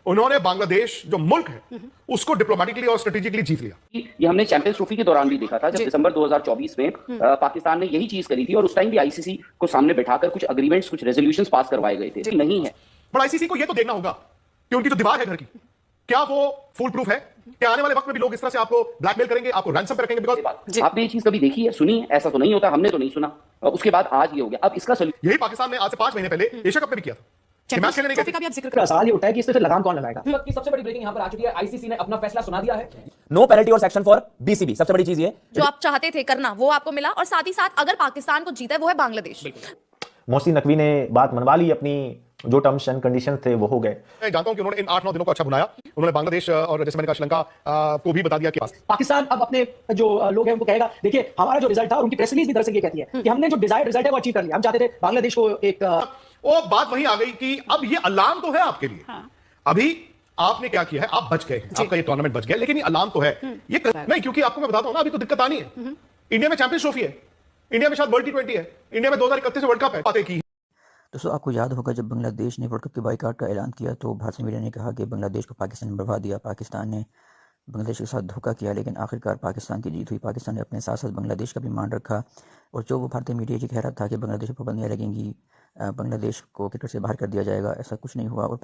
उन्होंने बांग्लादेश जो मुल्क है उसको डिप्लोमेटिकली और स्ट्रेटेजिकली जीत लिया। ये हमने चैंपियंस ट्रॉफी के दौरान भी देखा था, जब दिसंबर 2024 में पाकिस्तान ने यही चीज करी थी और उस टाइम भी आईसीसी को सामने बैठाकर कुछ अग्रीमेंट्स, कुछ रेजोल्यूशंस पास करवाए गए थे। नहीं है, पर आईसीसी को यह तो देखना होगा कि उनकी जो दीवार है घर की, क्या वो फुल प्रूफ है? क्या आने वाले वक्त में भी लोग इस तरह से आपको ब्लैकमेल करेंगे, आपको रैंसम पे रखेंगे? बिकॉज़ आपने ये चीज कभी देखी है, सुनी है? ऐसा तो नहीं होता, हमने तो नहीं सुना। उसके बाद आज ये हो गया। अब इसका यही पाकिस्तान ने आज से 5 महीने पहले एशिया कप में भी किया था। मैच खेलने ट्रॉफी का भी आप जिक्र कर, सवाल ये उठा है कि इस पे फिर लगाम कौन लगाएगा? की सबसे बड़ी ब्रेकिंग यहां पर आ चुकी है। आईसीसी ने अपना फैसला सुना दिया है। नो पेनल्टी और सेक्शन फॉर बीसीबी। सबसे बड़ी चीज ये जो आप चाहते थे करना वो आपको मिला, और साथ ही साथ अगर पाकिस्तान को जीता है वो है बांग्लादेश। मोहसिन नकवी ने बात मनवा ली, अपनी जो टर्म्स एंड कंडीशंस थे वो हो गए। मैं जानता हूं कि उन्होंने इन 8-9 दिनों को अच्छा बनाया। उन्होंने बांग्लादेश और जैसे मैंने कहा श्रीलंका को भी बता दिया कि पाकिस्तान अब अपने जो लोग हैं उनको कहेगा, देखिए हमारा जो रिजल्ट था, उनकी प्रेस रिलीज भी दरअसल ये कहती है कि हमने जो डिजायर्ड रिजल्ट है वो अचीव कर लिया। हम चाहते थे बांग्लादेश को एक वो बात वही आ गई कि अब ये अलार्म तो है आपके लिए। अभी आपने क्या किया है, आप बच गए, आपका ये टूर्नामेंट बच गया, लेकिन ये अलार्म तो है ये नहीं, क्योंकि आपको मैं बताता हूं ना, अभी तो दिक्कत आनी है। इंडिया में चैंपियंस ट्रॉफी है, इंडिया में शायद वर्ल्ड T20 है, इंडिया में 2031 वर्ल्ड कप है। बातें की दोस्तों, आपको याद होगा जब बांग्लादेश ने वर्ल्ड कप के बाइकआउट का ऐलान किया तो भारतीय मीडिया ने कहा कि बांग्लादेश को पाकिस्तान ने बढ़वा दिया, पाकिस्तान ने बांग्लादेश के साथ धोखा किया, लेकिन आखिरकार पाकिस्तान की जीत हुई। पाकिस्तान ने अपने साथ साथ बांग्लादेश का भी मान रखा, और जो वो भारतीय मीडिया ये कह रहा था कि बांग्लादेश पर पाबंदियाँ लगेंगी, बांग्लादेश को क्रिकेट से बाहर कर दिया जाएगा, ऐसा कुछ नहीं हुआ। और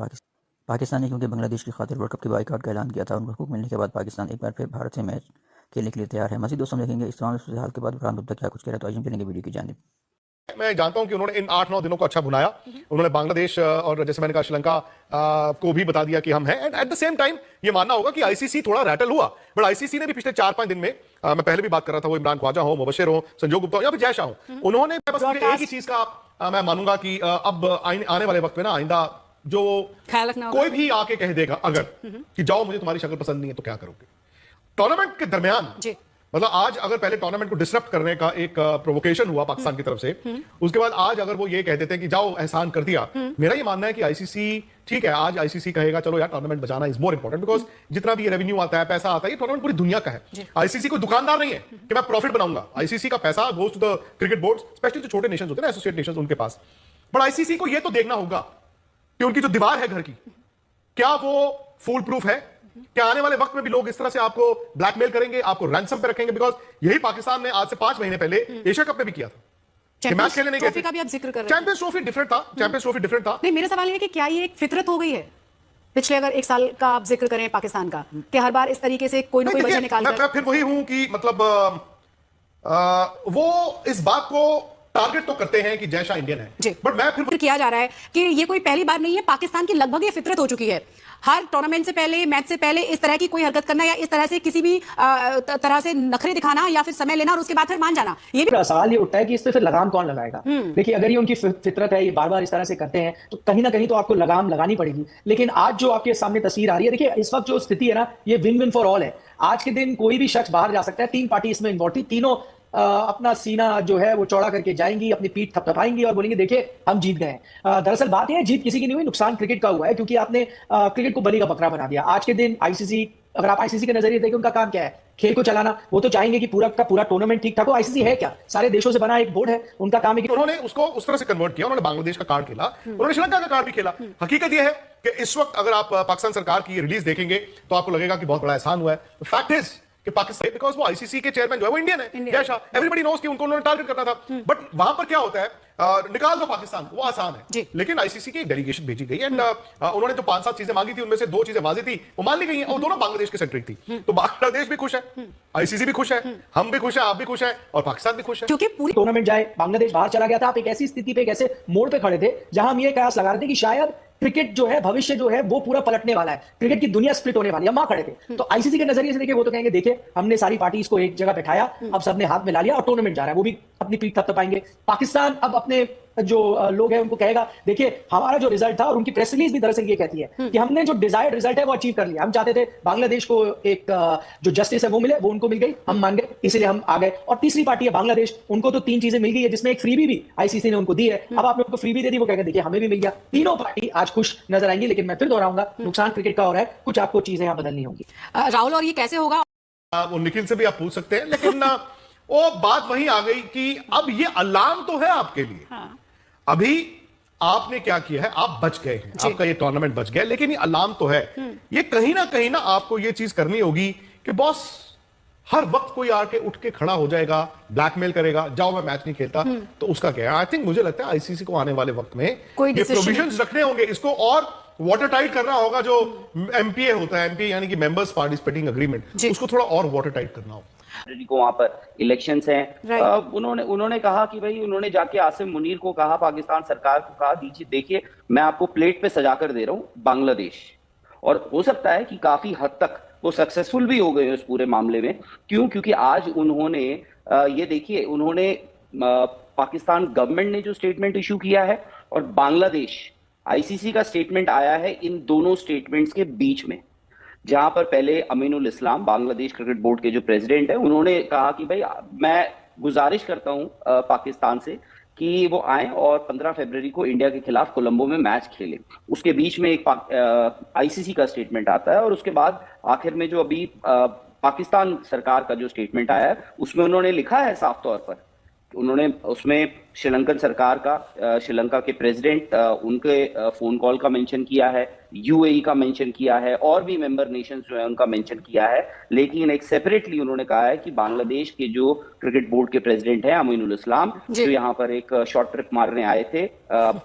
पाकिस्तान ने क्योंकि बांग्लादेश की खातिर वर्ल्ड कप के बाइकआउट का ऐलान किया था, उनको हुकूक मिलने के बाद पाकिस्तान एक बार फिर भारत से मैच खेलने के लिए तैयार है। मज़ीद दोस्तों देखेंगे इस तमाम हाल के बाद फरहान गुप्ता क्या कुछ कह रहा है, तो आइए चलेंगे वीडियो की जानिब। मैं जानता हूं कि उन्होंने इन 8-9 दिनों को अच्छा बुनाया। उन्होंने बांग्लादेश और जैसे मैंने कहा श्रीलंका को भी बता दिया कि हम हैं। And at the same time ये मानना होगा कि आईसीसी थोड़ा रैटल हुआ, बट आईसीसी ने भी पिछले 4-5 दिन में, मैं पहले भी बात कर रहा था, वो इमरान ख्वाजा हो, मुबशिर हो, संजोग गुप्ता हो या फिर जय शाह हो, उन्होंने बस एक ही चीज का मैं मानूंगा कि अब आने वाले वक्त में ना, आइंदा जो कोई भी आके कह देगा अगर कि जाओ मुझे तुम्हारी शक्ल पसंद नहीं है तो क्या करोगे, टूर्नामेंट के दरमियान, मतलब आज अगर पहले टूर्नामेंट को डिसरप्ट करने का एक प्रोवोकेशन हुआ पाकिस्तान की तरफ से, उसके बाद आज अगर वो ये कह देते हैं कि जाओ एहसान कर दिया, मेरा ये मानना है कि आईसीसी, ठीक है आज आईसीसी कहेगा चलो यार टूर्नामेंट बचाना इज मोर इंपॉर्टेंट, बिकॉज जितना भी ये रेवेन्यू आता है, पैसा आता है, ये टूर्नामेंट पूरी दुनिया का है। आईसीसी कोई दुकानदार नहीं है कि मैं प्रॉफिट बनाऊंगा। आईसीसी का पैसा goes to the cricket board, specially जो छोटे नेशंस होते हैं ना, एसोसिएट नेशंस, उनके पास। बट आईसीसी को ये तो देखना होगा कि उनकी जो दीवार है घर की, क्या वो फुल प्रूफ है? क्या आने वाले वक्त में भी लोग इस तरह से आपको ब्लैकमेल करेंगे, आपको रैंसम पे रखेंगे? बिकॉज यही पाकिस्तान ने आज से 5 महीने पहले एशिया कप में भी किया था। मैच खेलने नहीं गए का भी आप जिक्र कर रहे हैं। चैंपियंस ट्रॉफी डिफरेंट था, चैंपियंस ट्रॉफी डिफरेंट था। नहीं, मेरा सवाल ये है कि क्या ये एक फितरत हो गई है पिछले अगर 1 साल का आप जिक्र करें पाकिस्तान का, कि हर बार इस तरीके से कोई ना कोई वजह निकाल मैं फिर वही हूं कि मतलब वो इस बात को टारगेट तो करते हैं कि जय शाह इंडियन है, बट मैं फिर किया जा रहा है कि ये कोई पहली बार नहीं है, पाकिस्तान की लगभग ये फितरत हो चुकी है। हर टूर्नामेंट से पहले, मैच से पहले इस तरह की कोई हरकत करना, या इस तरह से किसी भी तरह से नखरे दिखाना, या फिर समय लेना और उसके बाद फिर मान जाना। ये भी सवाल ये उठता है कि इस पे फिर लगाम कौन लगाएगा? देखिए, अगर ये उनकी फितरत है, ये बार बार इस तरह से करते हैं, तो कहीं ना कहीं तो आपको लगाम लगानी पड़ेगी। लेकिन आज जो आपके सामने तस्वीर आ रही है, देखिए इस वक्त जो स्थिति है ना, ये विन विन फॉर ऑल है। आज के दिन कोई भी शख्स बाहर जा सकता है। 3 पार्टी इसमें इन्वॉल्व थी, तीनों अपना सीना जो है वो चौड़ा करके जाएंगी, अपनी पीठ थपथपाएंगी और बोलेंगे देखिए हम जीत गए। दरअसल बात यह है, जीत किसी की नहीं हुई, नुकसान क्रिकेट का हुआ है, क्योंकि आपने क्रिकेट को बलि का बकरा बना दिया। आज के दिन आईसीसी, अगर आप आईसीसी के नजरिए देखें, उनका काम क्या है? खेल को चलाना। वो तो चाहेंगे कि पूरा का पूरा टूर्नामेंट ठीक ठाक हो। आईसीसी है क्या? सारे देशों से बना एक बोर्ड है, उनका काम है कि उन्होंने उसको उस तरह से कन्वर्ट किया। उन्होंने बांग्लादेश का कार्ड खेला, उन्होंने श्रीलंका का कार्ड भी खेला। हकीकत यह है कि इस वक्त अगर आप पाकिस्तान सरकार की रिलीज देखेंगे तो आपको लगेगा कि बहुत बड़ा एहसान हुआ है। फैक्ट इज कि पाकिस्तान, बिकॉज वो आईसीसी के चेयरमैन जो है वो इंडियन है, जय शाह। एवरीबॉडी नोस कि उनको उन्होंने टारगेट करना था, बट वहां पर क्या होता है, निकाल दो पाकिस्तान, वो आसान है। लेकिन आईसीसी की एक डेलीगेशन भेजी गई एंड उन्होंने जो 5-7 चीजें मांगी थी, उनमें से 2 चीजें वाजी थी, वो मान ली गई हैं, और दोनों बांग्लादेश के सेंट्रिक थी। तो बांग्लादेश भी खुश है, आईसीसी भी खुश है, हम भी खुश है, आप भी खुश है, और पाकिस्तान भी खुश है, क्योंकि पूरी टूर्नामेंट जाए। बांग्लादेश बाहर चला गया था। आप एक ऐसी स्थिति पे, एक ऐसे मोड़ पे खड़े थे जहां हम ये कयास लगा रहे थे कि शायद क्रिकेट जो है, भविष्य जो है, वो पूरा पलटने वाला है, क्रिकेट की दुनिया स्प्लिट होने वाली है। हम वहां खड़े थे। तो आईसीसी के नजरिए से देखिए, वो तो कहेंगे देखिए हमने सारी पार्टीज को एक जगह बैठाया, अब सबने हाथ में ला लिया और टूर्नामेंट जा रहा है, वो भी अपनी पीठ थपथपाएंगे। पाकिस्तान अब अपने जो लोग हैं उनको कहेगा देखिए हमारा जो रिजल्ट था, और उनकी प्रेस रिलीज भी दरअसल ये कहती है कि हमने जो डिजायर्ड रिजल्ट है वो अचीव कर लिया। हम चाहते थे बांग्लादेश को एक जो जस्टिस है वो मिले, वो उनको मिल गई, हम मान गए, इसलिए हम आ गए। और तीसरी पार्टी है बांग्लादेश, उनको तो 3 चीजें मिल गई है, जिसमें एक फ्रीबी भी आईसीसी ने उनको दी है। अब आपने उनको फ्रीबी दे दी, वो कहेंगे देखिए हमें भी मिल गया। तीनों पार्टी आज खुश नजर आएंगी, लेकिन मैं फिर दोहराऊंगा, नुकसान क्रिकेट का हो रहा है, कुछ आपको चीजें यहाँ बदलनी होंगी। राहुल, और ये कैसे होगा? वो निखिल से भी आप पूछ सकते हैं, लेकिन वो बात वही आ गई कि अब ये अलार्म तो है आपके लिए। अभी आपने क्या किया है, आप बच गए हैं, आपका ये टूर्नामेंट बच गया, लेकिन ये अलार्म तो है, ये कहीं ना आपको ये चीज करनी होगी कि बॉस हर वक्त कोई आके उठ के खड़ा हो जाएगा, ब्लैकमेल करेगा, जाओ मैं मैच नहीं खेलता, तो उसका क्या है। आई थिंक मुझे लगता है आईसीसी को आने वाले वक्त में कोई ये decision- प्रोविजंस रखने होंगे, इसको और वाटर टाइट करना होगा। जो एमपीए होता है, एमपीए यानी कि मेंबर्स पार्टिसिपेटिंग अग्रीमेंट, उसको थोड़ा और वाटर टाइट करना होगा। को वहां पर इलेक्शंस हैं, उन्होंने कहा कि भाई, उन्होंने जाके आसिम मुनीर को कहा, पाकिस्तान सरकार को कहा, दीजिए देखिए मैं आपको प्लेट पे सजा कर दे रहा हूं बांग्लादेश। और हो सकता है कि काफी हद तक वो सक्सेसफुल भी हो गए उस पूरे मामले में। क्यों? क्योंकि आज उन्होंने ये देखिए, उन्होंने पाकिस्तान गवर्नमेंट ने जो स्टेटमेंट इशू किया है और बांग्लादेश आईसीसी का स्टेटमेंट आया है, इन दोनों स्टेटमेंट्स के बीच में, जहां पर पहले अमीनुल इस्लाम बांग्लादेश क्रिकेट बोर्ड के जो प्रेसिडेंट है, उन्होंने कहा कि भाई मैं गुजारिश करता हूं पाकिस्तान से कि वो आए और 15 फरवरी को इंडिया के खिलाफ कोलंबो में मैच खेले। उसके बीच में एक आईसीसी का स्टेटमेंट आता है और उसके बाद आखिर में जो अभी पाकिस्तान सरकार का जो स्टेटमेंट आया है, उसमें उन्होंने लिखा है साफ तौर पर, उन्होंने उसमें श्रीलंकन सरकार का, श्रीलंका के प्रेसिडेंट, उनके फोन कॉल का मेंशन किया है, यूएई का मेंशन किया है, और भी मेंबर नेशंस जो है उनका मेंशन किया है। लेकिन एक सेपरेटली उन्होंने कहा है कि बांग्लादेश के जो क्रिकेट बोर्ड के प्रेसिडेंट हैं अमीनुल इस्लाम, जो यहाँ पर एक शॉर्ट ट्रिप मारने आए थे,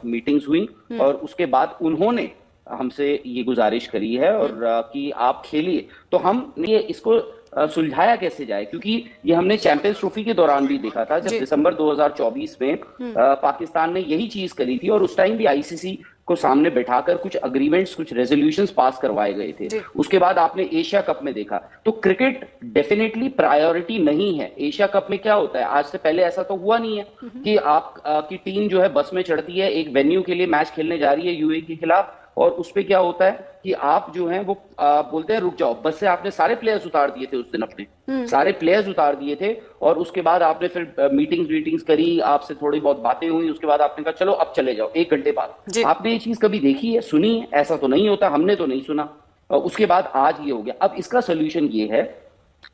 मीटिंग्स हुई और उसके बाद उन्होंने हमसे ये गुजारिश करी है और कि आप खेलिए। तो हम ये इसको सुलझाया कैसे जाए, क्योंकि ये हमने चैंपियंस ट्रॉफी के दौरान भी देखा था, जब दिसंबर 2024 में पाकिस्तान ने यही चीज करी थी और उस टाइम भी आईसीसी को सामने बैठाकर कुछ अग्रीमेंट्स, कुछ रेजोल्यूशंस पास करवाए गए थे। उसके बाद आपने एशिया कप में देखा, तो क्रिकेट डेफिनेटली प्रायोरिटी नहीं है। एशिया कप में क्या होता है, आज से पहले ऐसा तो हुआ नहीं है कि आप की टीम जो है बस में चढ़ती है, एक वेन्यू के लिए मैच खेलने जा रही है यूएई के खिलाफ, और उस पे क्या होता है कि आप जो हैं वो बोलते हैं रुक जाओ, बस से आपने सारे प्लेयर्स उतार दिए थे उस दिन, अपने सारे प्लेयर्स उतार दिए थे, और उसके बाद आपने फिर मीटिंग्स करी, आपसे थोड़ी बहुत बातें हुई, उसके बाद आपने कहा चलो अब चले जाओ 1 घंटे बाद। आपने ये चीज कभी देखी है, सुनी है? ऐसा तो नहीं होता, हमने तो नहीं सुना। उसके बाद आज ये हो गया। अब इसका सोल्यूशन ये है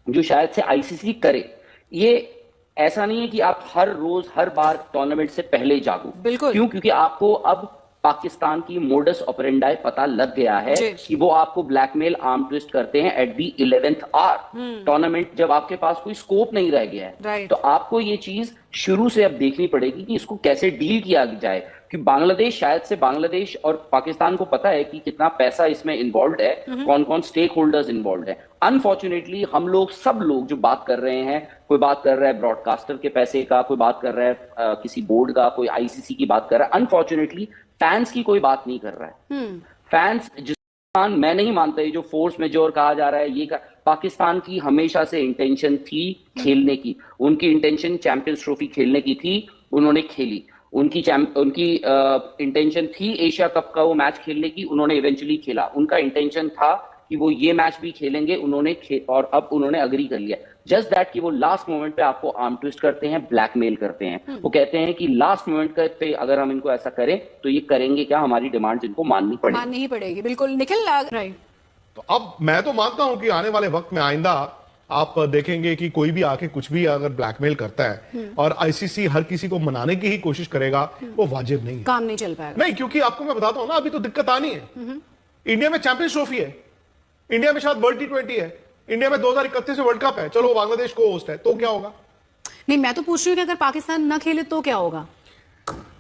जो शायद से आईसीसी करे, ये ऐसा नहीं है कि आप हर रोज हर बार टूर्नामेंट से पहले जागो। बिल्कुल। क्यों? क्योंकि आपको अब पाकिस्तान की मोडस ऑपरेंडाई पता लग गया है कि वो आपको ब्लैकमेल, आर्म ट्विस्ट करते हैं at the 11th our tournament, जब आपके पास कोई स्कोप नहीं रह गया है। तो आपको ये चीज शुरू से अब देखनी पड़ेगी कि इसको कैसे डील किया जाए, कि बांग्लादेश, शायद से बांग्लादेश और पाकिस्तान को पता है कि कितना पैसा इसमें इन्वॉल्व है, कौन कौन स्टेक होल्डर्स इन्वॉल्व है। अनफॉर्चुनेटली हम लोग, सब लोग जो बात कर रहे हैं, कोई बात कर रहा है ब्रॉडकास्टर के पैसे का, कोई बात कर रहा है किसी बोर्ड का, कोई आईसीसी की बात कर रहा है, अनफॉर्चुनेटली फैंस की कोई बात नहीं कर रहा है। फैंस, मैं नहीं मानता ये जो फोर्स मेजोर कहा जा रहा है, ये पाकिस्तान की हमेशा से इंटेंशन थी खेलने की, उनकी इंटेंशन चैंपियंस ट्रॉफी खेलने की थी, उन्होंने खेली। उनकी इंटेंशन थी एशिया कप का वो मैच खेलने की, उन्होंने इवेंचुअली खेला। उनका इंटेंशन था कि वो ये मैच भी खेलेंगे, उन्होंने और अब उन्होंने अग्री कर लिया। जस्ट दैट कि वो लास्ट मोमेंट पे आपको आर्म ट्विस्ट करते हैं, ब्लैकमेल करते हैं। वो कहते हैं कि लास्ट मोमेंट पे अगर हम इनको ऐसा करें तो ये करेंगे क्या, हमारी डिमांड इनको माननी पड़ेगी। बिल्कुल निखिल, राइट। तो अब मैं तो मानता हूं कि आने वाले वक्त में आइंदा आप देखेंगे कि कोई भी आके कुछ भी अगर ब्लैकमेल करता है और आईसीसी हर किसी को मनाने की ही कोशिश करेगा, वो वाजिब नहीं है, काम नहीं चल पाएगा। नहीं, क्योंकि आपको मैं बताता हूं ना, अभी तो दिक्कत आनी है। इंडिया में चैंपियंस ट्रॉफी है, इंडिया में शायद वर्ल्ड T20 है, इंडिया में 2031 में वर्ल्ड कप है, चलो बांग्लादेश को होस्ट है, तो क्या होगा? नहीं, मैं तो पूछ रही हूँ कि अगर पाकिस्तान ना खेले तो क्या होगा?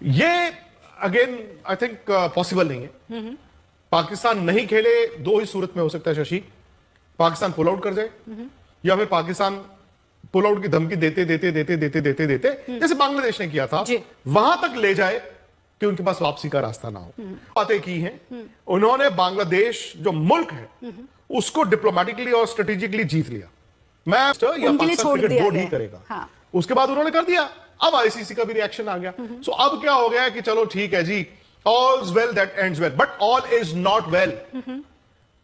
ये अगेन आई थिंक पॉसिबल नहीं है। पाकिस्तान नहीं खेले, दो ही सूरत में हो सकता है शशि, पाकिस्तान पुल आउट कर जाए या फिर पाकिस्तान पुल आउट की धमकी देते जैसे बांग्लादेश ने किया था, वहां तक ले जाए कि उनके पास वापसी का रास्ता ना हो। बातें की हैं उन्होंने, बांग्लादेश जो मुल्क है उसको डिप्लोमेटिकली और स्ट्रेटेजिकली जीत लिया। मैच या पाकिस्तान क्रिकेट बोर्ड ही करेगा। हाँ। उसके बाद उन्होंने कर दिया, अब आईसीसी का भी रिएक्शन आ गया। सो अब क्या हो गया कि चलो ठीक है जी, all is well that ends well, but all is not well.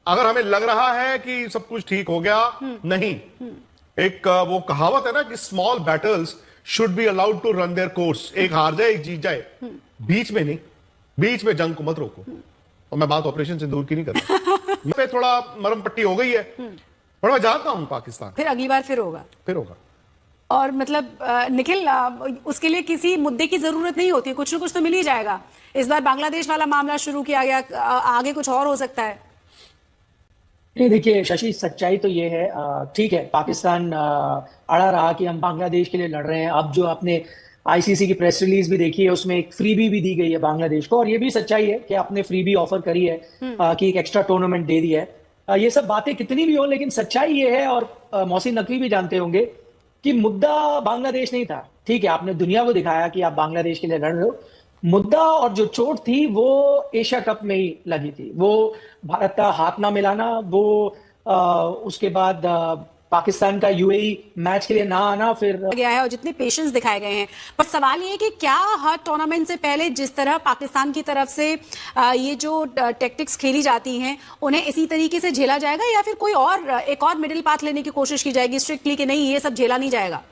अगर हमें लग रहा है कि सब कुछ ठीक हो गया, नहीं। एक वो कहावत है ना कि small battles should be allowed to run their course, एक हार जाए एक जीत जाए, बीच में नहीं, बीच में जंग को मत रोको। और मैं बात ऑपरेशन सिंदूर की नहीं कर रहा, मैं थोड़ा मरम पट्टी हो गई है, और मैं जानता हूं पाकिस्तान फिर अगली बार फिर होगा। और मतलब निखिल, उसके लिए किसी मुद्दे की जरूरत नहीं होती, कुछ ना कुछ तो मिल ही जाएगा। इस बार बांग्लादेश वाला मामला शुरू किया गया, आगे कुछ और हो सकता है। नहीं देखिए शशि, सच्चाई तो ये है, ठीक है पाकिस्तान अड़ा रहा कि हम बांग्लादेश के लिए लड़ रहे हैं। अब जो आपने आईसीसी की प्रेस रिलीज भी देखी है, उसमें एक फ्रीबी भी दी गई है बांग्लादेश को, और ये भी सच्चाई है कि आपने फ्रीबी ऑफर करी है कि एक एक्स्ट्रा टूर्नामेंट दे दिया है। ये सब बातें कितनी भी हो, लेकिन सच्चाई ये है, और मोहसिन नकवी भी जानते होंगे कि मुद्दा बांग्लादेश नहीं था। ठीक है, आपने दुनिया को दिखाया कि आप बांग्लादेश के लिए लड़ रहे हो। मुद्दा और जो चोट थी वो एशिया कप में ही लगी थी, वो भारत का हाथ ना मिलाना, वो उसके बाद पाकिस्तान का यूएई मैच के लिए ना आना फिर गया है, और जितने पेशेंस दिखाए गए हैं। पर सवाल ये है कि क्या हर टूर्नामेंट से पहले जिस तरह पाकिस्तान की तरफ से ये जो टैक्टिक्स खेली जाती हैं, उन्हें इसी तरीके से झेला जाएगा, या फिर कोई और एक और मिडिल पाथ लेने की कोशिश की जाएगी स्ट्रिक्टली कि नहीं ये सब झेला नहीं जाएगा?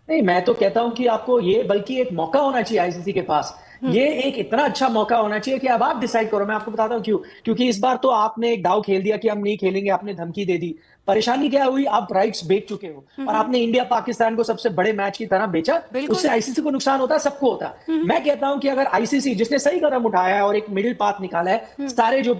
नहीं, मैं तो कहता हूं कि आपको ये बल्कि एक मौका होना चाहिए आईसीसी के पास। ये एक इतना अच्छा मौका होना चाहिए कि अब आप डिसाइड करो। मैं आपको बताता हूं क्यों, क्योंकि इस बार तो आपने एक दाव खेल दिया कि हम नहीं खेलेंगे, आपने धमकी दे दी। परेशानी क्या हुई, आप राइट्स बेच चुके हो, और आपने इंडिया पाकिस्तान को सबसे बड़े मैच की तरह बेचा। उससे आईसीसी को नुकसान होता है, सबको होता है। मैं कहता हूं कि अगर आईसीसी, जिसने सही कदम उठाया है और एक मिडिल पाथ निकाला है, सारे जो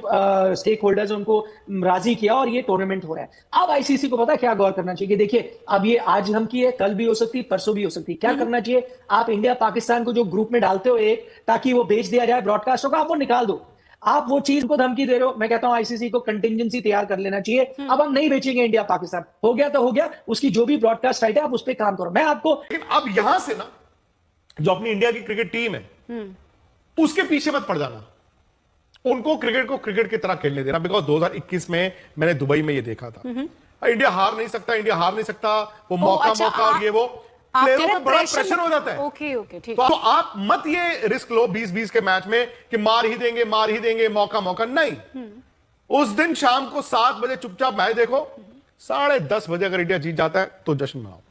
स्टेक होल्डर्स उनको राजी किया और ये टूर्नामेंट हो रहा है, अब आईसीसी को पता क्या गौर करना चाहिए। देखिए, अब ये आज धमकी है, कल भी हो सकती है, परसों भी हो सकती है। क्या करना चाहिए, आप इंडिया पाकिस्तान को जो ग्रुप में डालते हो एक, ताकि वो बेच दिया जाए ब्रॉडकास्टरों का, आप वो निकाल दो। आप वो चीज को धमकी दे रहे हो। मैं कहता हूं आईसीसी को कंटिजेंसी तैयार कर लेना चाहिए। अब हम नहीं बेचेंगे इंडिया पाकिस्तान, हो गया तो हो गया, उसकी जो भी ब्रॉडकास्ट राइट है आप उस पर काम करो। मैं आपको, लेकिन अब यहां से ना, जो अपनी इंडिया की क्रिकेट टीम है उसके पीछे मत पड़ जाना। उनको क्रिकेट को क्रिकेट की तरह खेलने देना, बिकॉज 2021 में मैंने दुबई में ये देखा था। इंडिया हार नहीं सकता, इंडिया हार नहीं सकता, वो मौका अच्छा, मौका और ये वो प्लेयरों में बड़ा प्रेशर हो जाता है। ओके ठीक। तो आप मत ये रिस्क लो 20-20 के मैच में कि मार ही देंगे, मौका नहीं। उस दिन शाम को 7 बजे चुपचाप मैच देखो, 10:30 बजे अगर इंडिया जीत जाता है तो जश्न मनाओ।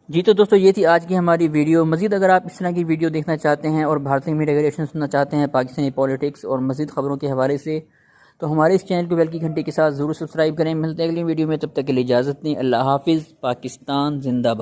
जी तो दोस्तों, ये थी आज की हमारी वीडियो। मजीद अगर आप इस तरह की वीडियो देखना चाहते हैं और भारतीय मीडिया रिएक्शन सुनना चाहते हैं पाकिस्तानी पॉलिटिक्स और मजीद खबरों के हवाले से, तो हमारे इस चैनल को बेल की घंटी के साथ ज़रूर सब्सक्राइब करें। मिलते हैं अगली वीडियो में, तब तक के लिए इजाज़त दें। अल्लाह हाफिज़। पाकिस्तान जिंदाबाद।